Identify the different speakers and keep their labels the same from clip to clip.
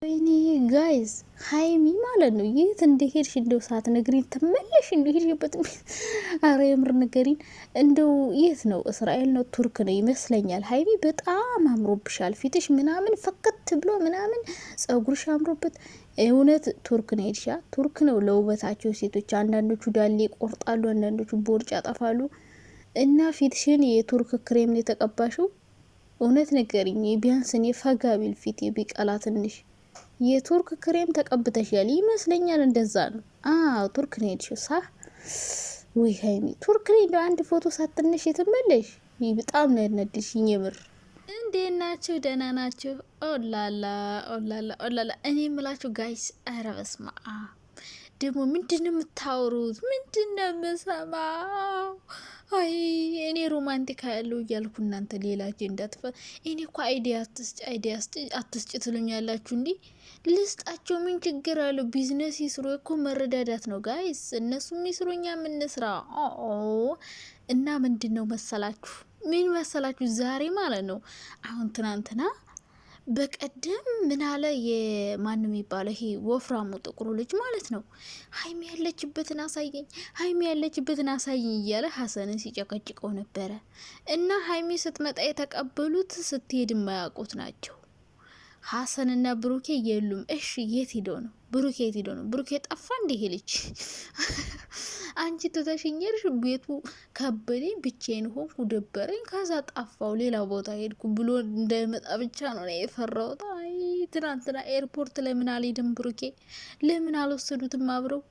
Speaker 1: ወይኔ ጋይዝ ሀይሚ ማለት ነው የት እንደሄድሽ እንደው ሳትነግሪን ትመለሽ እንደሄድሽበት አረ የምር ንገሪን እንደው የት ነው እስራኤል ነው ቱርክ ነው ይመስለኛል ሀይሚ በጣም አምሮብሻል ፊትሽ ምናምን ፈከት ብሎ ምናምን ጸጉርሽ አምሮበት እውነት ቱርክ ነው ሄድሻ ቱርክ ነው ለውበታቸው ሴቶች አንዳንዶቹ ዳሌ ቆርጣሉ አንዳንዶቹ ቦርጭ ያጠፋሉ እና ፊትሽን የቱርክ ክሬም ነው የተቀባሽው እውነት ንገሪኝ ቢያንስ እኔ ፈጋ ቢል ፊቴ ቢቀላ ትንሽ የቱርክ ክሬም ተቀብተሻል ይመስለኛል እንደዛ ነው ቱርክ ነው ሄድሽው ሳ ወይ ሀይሚ ቱርክ ላይ እንደ አንድ ፎቶ ሳትነሽ የተመለሽ በጣም ነው ያናድሽኝ የምር እንዴት ናችሁ ደህና ናችሁ ኦላላ ኦላላ ኦላላ እኔ የምላችሁ ጋይስ ኧረ በስመ አብ ደግሞ ምንድነው የምታወሩት ምንድነው የምሰማው አይ እኔ ሮማንቲክ ያለው እያልኩ እናንተ ሌላ አጀንዳ እኔ እኮ አይዲያ አትስጭ ትሉኛላችሁ እንዲ ልስጣቸው ምን ችግር አለው ቢዝነስ ይስሩ እኮ መረዳዳት ነው ጋይስ እነሱም ይስሩኛ ምን ስራ እና ምንድነው መሰላችሁ ምን መሰላችሁ ዛሬ ማለት ነው አሁን ትናንትና በቀደም ምን አለ የማንም የሚባለው ይሄ ወፍራሙ ጥቁሩ ልጅ ማለት ነው ሀይሚ ያለችበትን አሳይኝ እያለ ሀሰንን ሲጨቀጭቀው ነበረ እና ሀይሚ ስትመጣ የተቀበሉት ስትሄድ የማያውቁት ናቸው ሀሰንና ብሩኬ የሉም እሺ የት ሄዶ ነው ብሩኬ የት ሄዶ ነው ብሩኬ ጠፋ እንዴ ልጅ አንቺ ተተሽኘርሽ ቤቱ ከበደኝ ብቻዬን ሆንኩ ደበረኝ ከዛ ጠፋው ሌላ ቦታ ሄድኩ ብሎ እንዳይመጣ ብቻ ነው የፈራሁት አይ ትናንትና ኤርፖርት ለምን አልሄድም ብሩኬ ለምን አልወሰዱትም አብረው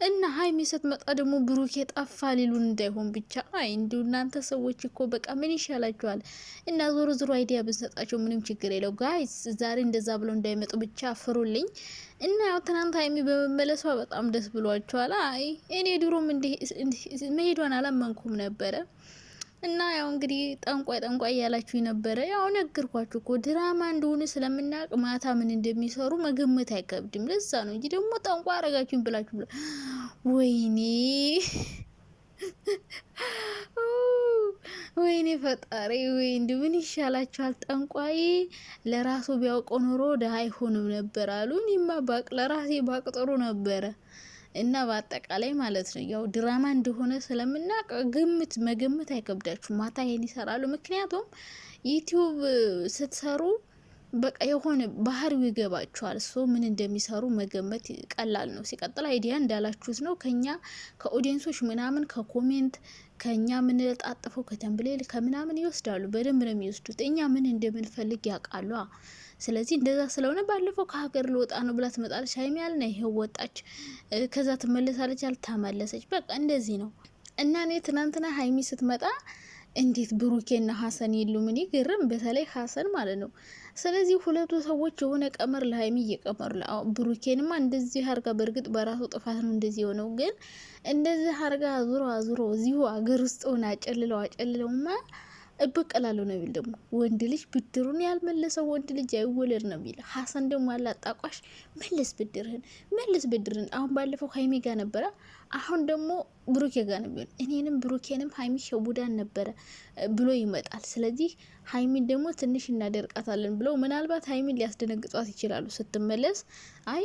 Speaker 1: እና ሀይሚ ስትመጣ ደግሞ ብሩኬ ጠፋ ሊሉን እንዳይሆን ብቻ አይ እንዲሁ እናንተ ሰዎች እኮ በቃ ምን ይሻላችኋል እና ዞሮ አይዲያ ብንሰጣቸው ምንም ችግር የለው ጋይስ ዛሬ እንደዛ ብለው እንዳይመጡ ብቻ አፍሩልኝ እና ያው ትናንት ሀይሚ በመመለሷ በጣም ደስ ብሏቸዋል አይ እኔ ድሮም መሄዷን አላመንኩም ነበረ እና ያው እንግዲህ ጠንቋይ እያላችሁ ነበረ ያው ነገርኳችሁ እኮ ድራማ እንደሆነ ስለምናውቅ ማታ ምን እንደሚሰሩ መገመት አይከብድም ለዛ ነው እንጂ ደግሞ ጠንቋይ አረጋችሁኝ ብላችሁ ወይኔ ፈጣሪ ወይ እንዲህ ምን ይሻላችኋል ጠንቋይ ለራሱ ቢያውቀው ኖሮ ደሃ አይሆንም ነበር አሉ እኔማ ባቅ ለራሴ ባቅ ጥሩ ነበረ እና በአጠቃላይ ማለት ነው ያው ድራማ እንደሆነ ስለምናውቅ መገመት አይከብዳችሁ ማታ ይሄን ይሰራሉ ምክንያቱም ዩቲዩብ ስትሰሩ በቃ የሆነ ባህሪው ይገባችኋል ምን እንደሚሰሩ መገመት ቀላል ነው ሲቀጥል አይዲያ እንዳላችሁት ነው ከኛ ከኦዲየንሶች ምናምን ከኮሜንት ከኛ ምን ለጣጥፈው ከተምብሌል ከምናምን ይወስዳሉ በደንብ ነው የሚወስዱት እኛ ምን እንደምንፈልግ ያውቃሉ ስለዚህ እንደዛ ስለሆነ ባለፈው ከሀገር ልወጣ ነው ብላ ትመጣለች ሀይሚ ያልነ ይሄው ወጣች ከዛ ትመለሳለች አልታመለሰች በቃ እንደዚህ ነው እና እኔ ትናንትና ሀይሚ ስትመጣ እንዴት ብሩኬና ሀሰን የሉም እኔ ግርም በተለይ ሀሰን ማለት ነው ስለዚህ ሁለቱ ሰዎች የሆነ ቀመር ለሀይሚ እየቀመሩ ብሩኬንማ እንደዚህ አርጋ በእርግጥ በራሱ ጥፋት ነው እንደዚህ ሆነው ግን እንደዚህ አርጋ አዙሮ እዚሁ አገር ውስጥ ሆነ አጨልለውማ እበቀላለሁ ነው የሚል ደግሞ ወንድ ልጅ ብድሩን ያልመለሰው ወንድ ልጅ አይወለድ ነው የሚል ሀሰን ደግሞ አላጣቋሽ መልስ ብድርን አሁን ባለፈው ሀይሚ ጋር ነበረ አሁን ደግሞ ብሩኬ ጋር ነው የሚሆን እኔንም ብሩኬንም ሀይሚ ሸቡዳን ነበረ ብሎ ይመጣል ስለዚህ ሀይሚን ደግሞ ትንሽ እናደርቃታለን ብለው ምናልባት ሀይሚን ሊያስደነግጧት ይችላሉ ስትመለስ አይ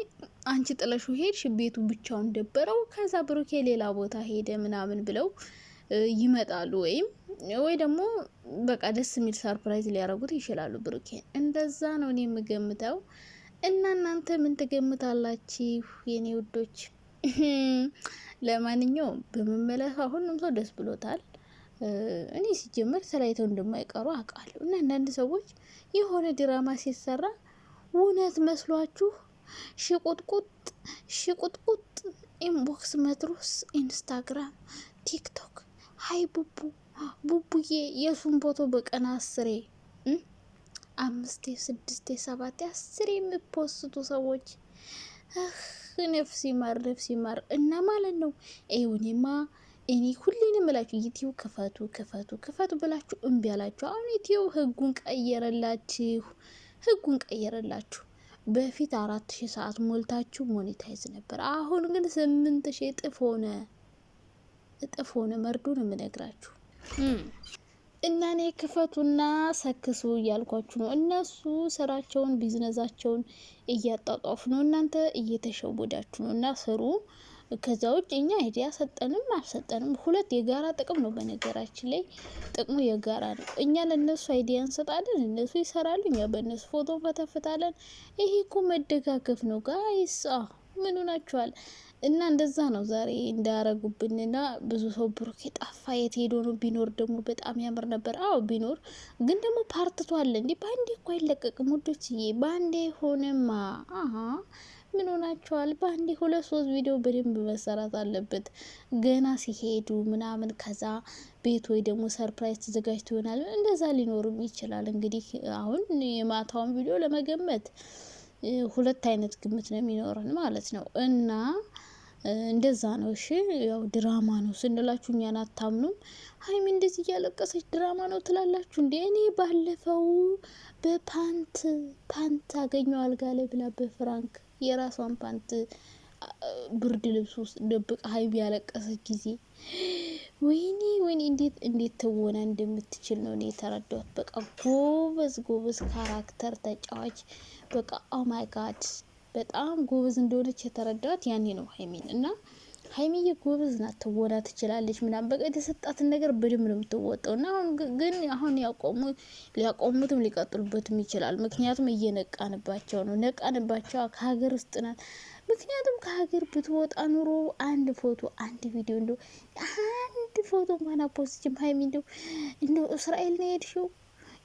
Speaker 1: አንቺ ጥለሹ ሄድሽ ቤቱ ብቻውን ደበረው ከዛ ብሩኬ ሌላ ቦታ ሄደ ምናምን ብለው ይመጣሉ ወይ ደግሞ በቃ ደስ የሚል ሰርፕራይዝ ሊያረጉት ይችላሉ ብሩኬን እንደዛ ነው እኔ የምገምተው እና እናንተ ምን ትገምታላችሁ የኔ ውዶች ለማንኛውም በመመለስ ሁሉም ሰው ደስ ብሎታል እኔ ሲጀመር ተለያይተው እንደማይቀሩ አውቃለሁ እና አንዳንድ ሰዎች የሆነ ድራማ ሲሰራ እውነት መስሏችሁ ሽቁጥቁጥ ኢንቦክስ መድሮስ ኢንስታግራም ቲክቶክ ሀይ ቡቡዬ የሱን ፎቶ በቀን 10 5 6 7 10 የምፖስቱ ሰዎች ነፍስ ይማር እና ማለት ነው እኔ ሁሌንም እላችሁ ዩቲዩብ ክፈቱ ብላችሁ እምቢ አላችሁ አሁን ዩቲዩብ ህጉን ቀየረላችሁ በፊት 4000 ሰዓት ሞልታችሁ ሞኔታይዝ ነበር አሁን ግን 8000 እጥፍ ሆነ መርዶ ነው የምነግራችሁ እና እኔ ክፈቱና ሰክሱ እያልኳችሁ ነው። እነሱ ስራቸውን ቢዝነሳቸውን እያጣጣፉ ነው፣ እናንተ እየተሸወዳችሁ ነው። እና ስሩ። ከዛ ውጭ እኛ አይዲያ ሰጠንም አልሰጠንም ሁለት የጋራ ጥቅም ነው። በነገራችን ላይ ጥቅሙ የጋራ ነው። እኛ ለእነሱ አይዲያ እንሰጣለን፣ እነሱ ይሰራሉ፣ እኛ በእነሱ ፎቶ ፈተፍታለን። ይሄ እኮ መደጋገፍ ነው ጋይስ። ምን ሆናችኋል? እና እንደዛ ነው ዛሬ እንዳያረጉብንና ብዙ ሰው ብሩኬ ጠፋ የት ሄዶ ነው? ቢኖር ደግሞ በጣም ያምር ነበር። አዎ ቢኖር ግን ደግሞ ፓርትቶ አለ እንዴ? በአንዴ እኮ አይለቀቅም ውዶችዬ፣ በአንዴ ሆነማ። ምን ሆናቸዋል? በአንዴ 2-3 ቪዲዮ በደንብ መሰራት አለበት ገና ሲሄዱ ምናምን። ከዛ ቤት ወይ ደግሞ ሰርፕራይዝ ተዘጋጅቶ ይሆናል። እንደዛ ሊኖርም ይችላል። እንግዲህ አሁን የማታውን ቪዲዮ ለመገመት 2 አይነት ግምት ነው የሚኖረን ማለት ነው። እና እንደዛ ነው። እሺ ያው ድራማ ነው ስንላችሁ እኛን አታምኑም። ሀይሚ እንደዚህ እያለቀሰች ድራማ ነው ትላላችሁ እንዴ? እኔ ባለፈው ፓንት አገኘው አልጋ ላይ ብላ በፍራንክ የራሷን ፓንት ብርድ ልብስ ውስጥ ደብቃ ሀይሚ ያለቀሰች ጊዜ ወይኔ እንዴት ትወና እንደምትችል ነው እኔ የተረዳሁት። በቃ ጎበዝ ካራክተር ተጫዋች በቃ ኦ ማይ ጋድ በጣም ጎበዝ እንደሆነች የተረዳት ያኔ ነው ሀይሚን። እና ሀይሚዬ ጎበዝ ናት፣ ትወና ትችላለች ምናምን በቃ የተሰጣትን ነገር በደንብ ነው የምትወጣው። እና አሁን ግን ሊያቆሙትም ሊቀጥሉበትም ይችላል። ምክንያቱም እየነቃንባቸው ነው። ነቃንባቸው ከሀገር ውስጥ ናት። ምክንያቱም ከሀገር ብትወጣ ኑሮ አንድ ፎቶ አንድ ቪዲዮ አንድ ፎቶ እንኳን አፖስትችም ሀይሚ እንደው እስራኤል ነው የሄድሽው?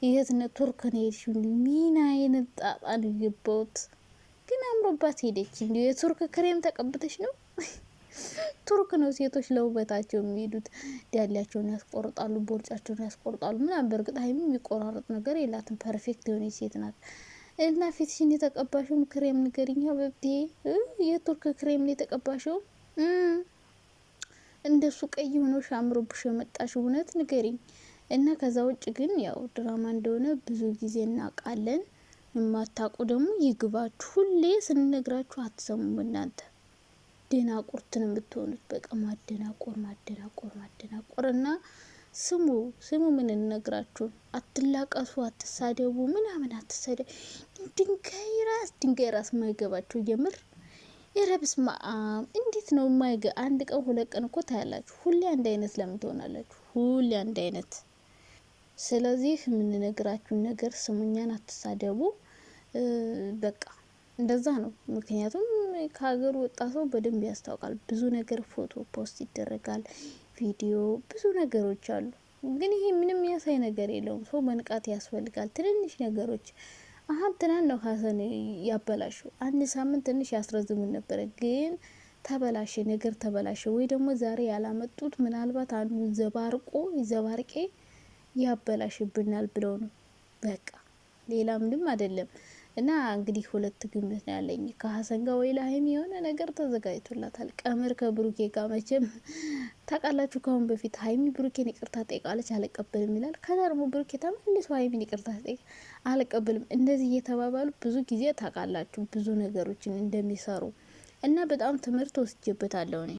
Speaker 1: የት ነው? ቱርክ ነው የሄድሽው? ምን አይነት ጣጣ ነው የገባሁት? ግን አምሮባት ሄደች። እንዲ የቱርክ ክሬም ተቀብተሽ ነው? ቱርክ ነው ሴቶች ለውበታቸው የሚሄዱት። ዳሌያቸውን ያስቆርጣሉ፣ ቦርጫቸውን ያስቆርጣሉ ምናምን። በእርግጥ ሀይሚ የሚቆራረጥ ነገር የላትም፣ ፐርፌክት የሆነች ሴት ናት። እና ፊትሽን የተቀባሽው ክሬም ንገሪኛ በብቴ። የቱርክ ክሬም ነው የተቀባሽው? እንደሱ ቀይ ሆኖሽ አምሮብሽ የመጣሽ እውነት ንገሪኝ። እና ከዛ ውጭ ግን ያው ድራማ እንደሆነ ብዙ ጊዜ እናውቃለን። የማታውቁ ደግሞ ይግባችሁ። ሁሌ ስንነግራችሁ አትሰሙም እናንተ። ደናቁርት ነው የምትሆኑት። በቃ ማደናቆር እና ስሙ ምን እንነግራችሁ። አትላቀሱ፣ አትሳደቡ፣ ምናምን አትሳደቡ። ድንጋይ ራስ ማይገባችሁ የምር የረብስ እንዴት ነው ማይገ አንድ ቀን 2 ቀን እኮ ታያላችሁ። ሁሌ አንድ አይነት ለምን ትሆናላችሁ? ሁሌ አንድ አይነት። ስለዚህ የምንነግራችሁን ነገር ስሙኛን፣ አትሳደቡ። በቃ እንደዛ ነው። ምክንያቱም ከሀገር ወጣ ሰው በደንብ ያስታውቃል። ብዙ ነገር ፎቶ ፖስት ይደረጋል፣ ቪዲዮ፣ ብዙ ነገሮች አሉ። ግን ይሄ ምንም ያሳይ ነገር የለውም። ሰው መንቃት ያስፈልጋል። ትንንሽ ነገሮች ትናንት ነው ሀሰን ያበላሸው። 1 ሳምንት ትንሽ ያስረዝምን ነበረ፣ ግን ተበላሸ ነገር ተበላሸ። ወይ ደግሞ ዛሬ ያላመጡት ምናልባት አንዱን ዘባርቄ ያበላሽብናል ብለው ነው። በቃ ሌላ ምንም አይደለም። እና እንግዲህ 2 ግምት ነው ያለኝ ከሀሰን ጋር። ወይ ለሀይሚ የሆነ ነገር ተዘጋጅቶላታል። ቀመር ከብሩኬ ጋር መቼም ታውቃላችሁ። ከአሁን በፊት ሀይሚ ብሩኬን ይቅርታ ጠይቃለች፣ አልቀበልም ይላል። ከዛ ደግሞ ብሩኬ ተመልሶ ሀይሚን ይቅርታ ጠይቅ፣ አልቀበልም። እንደዚህ እየተባባሉ ብዙ ጊዜ ታውቃላችሁ ብዙ ነገሮችን እንደሚሰሩ። እና በጣም ትምህርት ወስጄበታለሁ እኔ።